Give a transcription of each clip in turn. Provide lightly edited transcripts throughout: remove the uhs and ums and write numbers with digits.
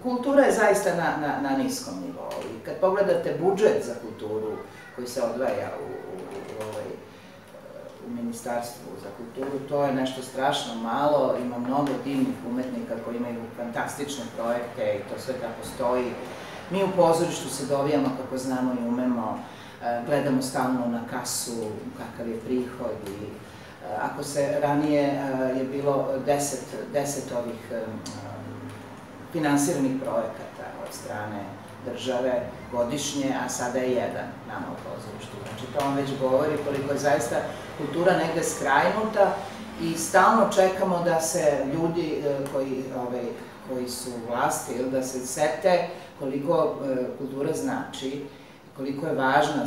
Kultura je zaista na niskom nivou i kad pogledate budžet za kulturu koji se odvaja u Ministarstvu za kulturu, to je nešto strašno malo, ima mnogo divnih umetnika koji imaju fantastične projekte i to sve tako stoji. Mi u pozorištu se dovijamo kako znamo i umemo, gledamo stalno na kasu kakav je prihod i ako se ranije je bilo 10 ovih finansiranih projekata od strane države godišnje, a sada je jedan nama u pozorištu. Znači, to vam već govori koliko je zaista kultura negde skrajnuta i stalno čekamo da se ljudi koji su u vlasti ili da se sete koliko kultura znači, koliko je važna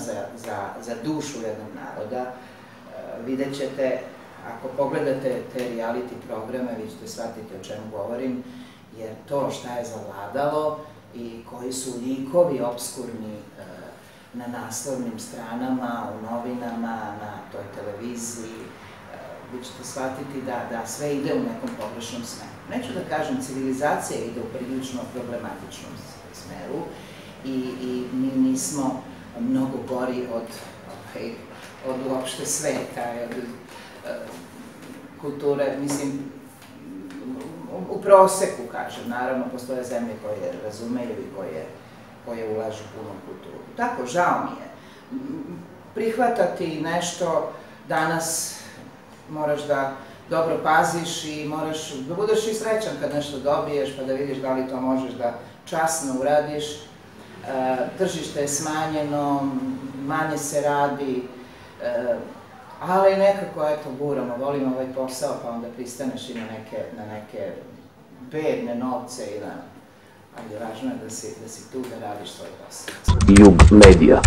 za dušu jednog naroda. Vidjet ćete, ako pogledate te reality programe, vi ćete shvatiti o čemu govorim, jer to šta je zavladalo i koji su likovi opskurni na naslovnim stranama, u novinama, na toj televiziji, vi ćete shvatiti da sve ide u nekom pogrešnom smeru. Neću da kažem, civilizacija ide u prilično problematičnom smeru i mi nismo mnogo gori od uopšte sveta, od kulture, mislim, u proseku, kažem, naravno, postoje zemlje koje razumeju i koje ulažu puno u kulturu. Tako, žao mi je. Prihvatati nešto danas moraš da dobro paziš i moraš da budeš i srećan kad nešto dobiješ, pa da vidiš da li to možeš da časno uradiš. Tržište je smanjeno, manje se radi, ali nekako, eto, guramo, volimo ovaj posao, pa onda pristaneš i na neke bedne novce i ali važno je da si tu da radiš svoj posao. Jug Media.